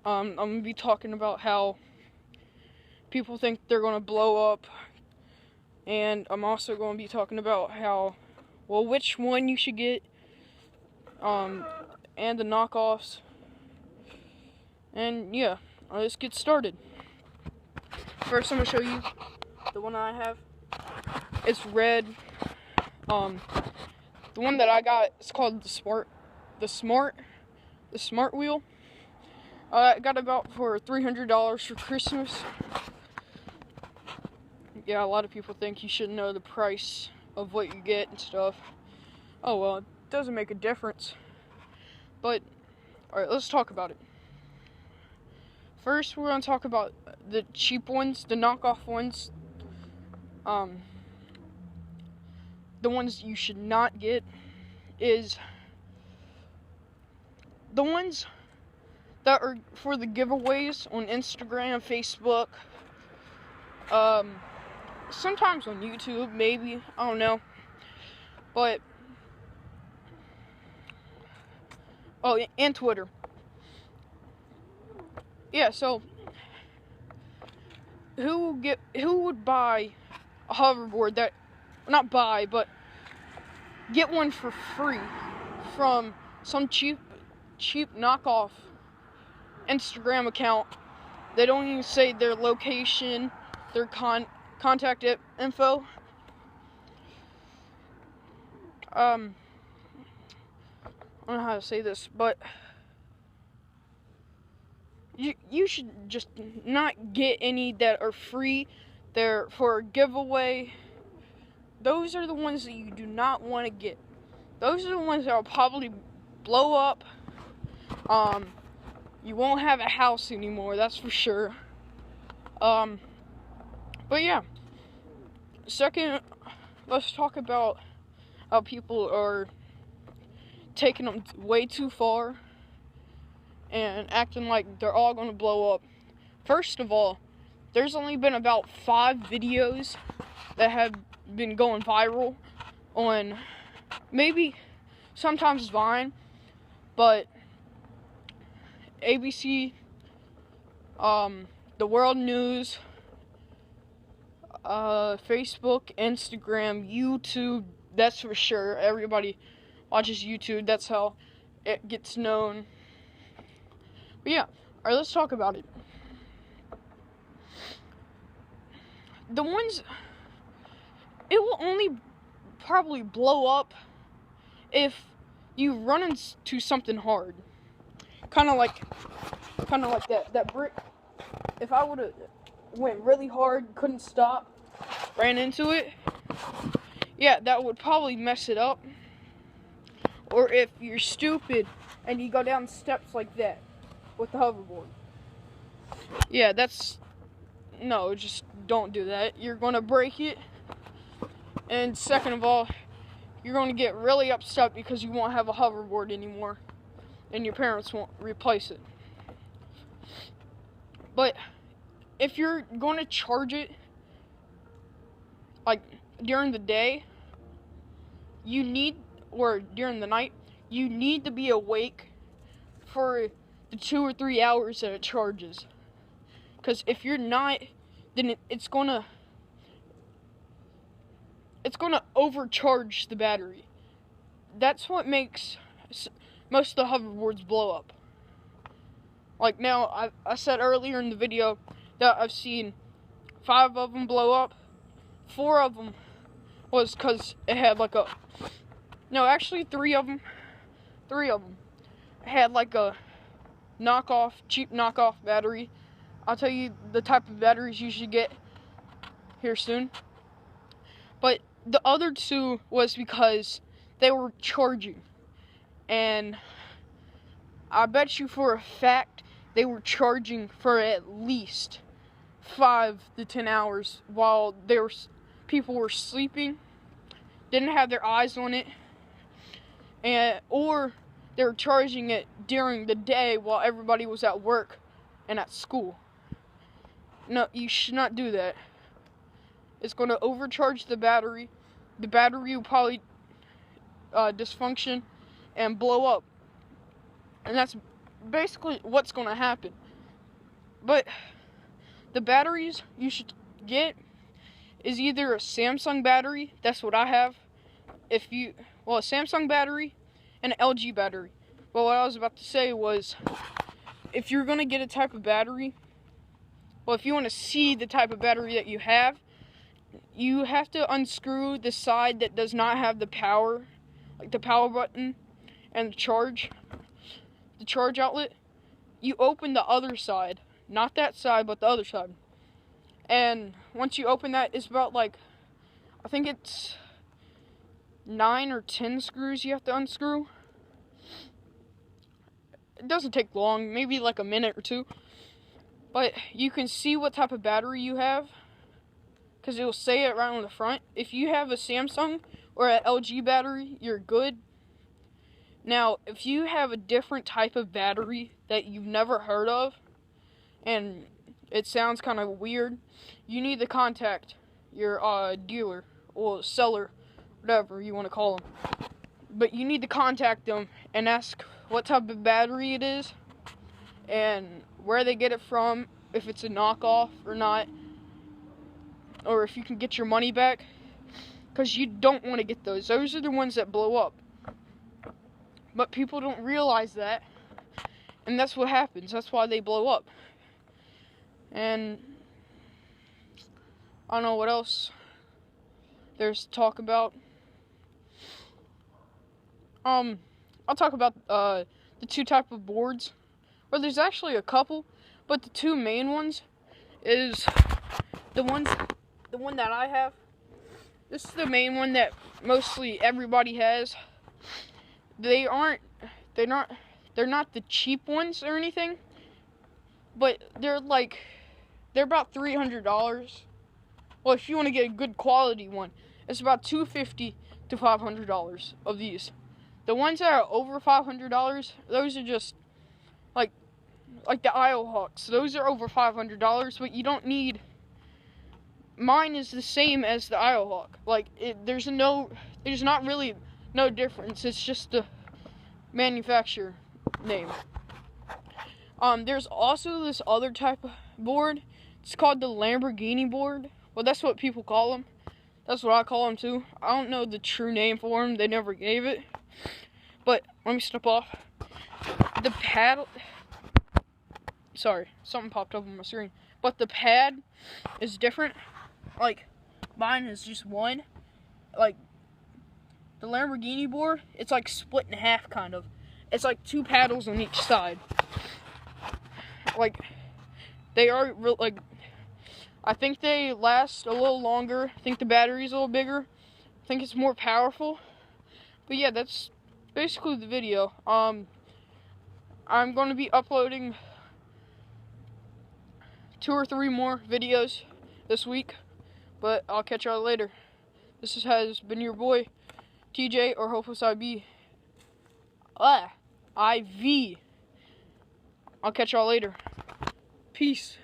I'm gonna be talking about how people think they're gonna blow up, and I'm also gonna be talking about which one you should get, and the knockoffs. And yeah, let's get started. First, I'm gonna show you the one I have. It's red. The one that I got is called the smart wheel. I got about for $300 for Christmas. Yeah, a lot of people think you should know the price of what you get and stuff. Oh well, it doesn't make a difference. But, alright, let's talk about it. First, we're going to talk about the cheap ones, the knockoff ones. The ones you should not get is the ones that are for the giveaways on Instagram, Facebook, sometimes on YouTube, maybe, I don't know, but, oh, and Twitter. Yeah, so, who would buy a hoverboard that, not buy, but get one for free from some cheap knockoff Instagram account? They don't even say their location, their contact info. I don't know how to say this, but you should just not get any that are free. They're for a giveaway. Those are the ones that you do not want to get. Those are the ones that will probably blow up. You won't have a house anymore, that's for sure. But yeah. Second, let's talk about how people are taking them way too far and acting like they're all going to blow up. First of all, there's only been about 5 videos that have been going viral on maybe sometimes Vine, but ABC, the World News, Facebook, Instagram, YouTube, that's for sure. Everybody watches YouTube, that's how it gets known. But yeah, alright, let's talk about it. The ones, it will only probably blow up if you run into something hard. Kind of like that brick. If I would have went really hard, couldn't stop, ran into it, yeah, that would probably mess it up. Or if you're stupid and you go down steps like that with the hoverboard. Yeah, no, just don't do that. You're going to break it. And second of all, you're going to get really upset because you won't have a hoverboard anymore. And your parents won't replace it. But if you're going to charge it, like during the day, or during the night, you need to be awake for the 2 or 3 hours that it charges. Because if you're not, then it's gonna overcharge the battery. That's what makes most of the hoverboards blow up. Like now, I said earlier in the video that I've seen 5 of them blow up. 4 of them was because it had like a, no, actually 3 of them. 3 of them had like a cheap knockoff battery. I'll tell you the type of batteries you should get here soon. But the other 2 was because they were charging. And I bet you for a fact they were charging for at least 5 to 10 hours while people were sleeping, didn't have their eyes on it, or they were charging it during the day while everybody was at work and at school. No, you should not do that. It's going to overcharge the battery. The battery will probably dysfunction and blow up. And that's basically what's going to happen. But the batteries you should get is either a Samsung battery, that's what I have, a Samsung battery and an LG battery. Well, what I was about to say was, if you're going to get a type of battery, if you want to see the type of battery that you have to unscrew the side that does not have the power, like the power button and the charge outlet. You open the other side, not that side, but the other side. And once you open that, it's about I think it's 9 or 10 screws you have to unscrew. It doesn't take long, maybe like a minute or two. But you can see what type of battery you have, because it will say it right on the front. If you have a Samsung or an LG battery, you're good. Now, if you have a different type of battery that you've never heard of, and it sounds kind of weird, you need to contact your dealer or seller, whatever you want to call them. But you need to contact them and ask what type of battery it is and where they get it from, if it's a knockoff or not, or if you can get your money back, because you don't want to get those. Those are the ones that blow up. But people don't realize that, and that's what happens. That's why they blow up. And I don't know what else there's to talk about. I'll talk about the two type of boards. Well, there's actually a couple, but the two main ones is the one that I have. This is the main one that mostly everybody has. They're not the cheap ones or anything, but they're about $300. Well, if you want to get a good quality one, it's about $250 to $500 of these. The ones that are over $500, those are just like the Isle Hawks. Those are over $500, but you don't need. Mine is the same as the Isle Hawk. There's not really no difference. It's just the manufacturer name. There's also this other type of board. It's called the Lamborghini board. Well, that's what people call them. That's what I call them too. I don't know the true name for them. They never gave it. But let me step off. The paddle. Sorry, something popped up on my screen. But the pad is different. Mine is just one. The Lamborghini board, it's split in half, kind of. It's two paddles on each side. They are I think they last a little longer. I think the battery's a little bigger. I think it's more powerful. But yeah, that's basically the video. I'm going to be uploading 2 or 3 more videos this week. But I'll catch y'all later. This has been your boy, TJ, or Hopeless IV. I'll catch y'all later. Peace.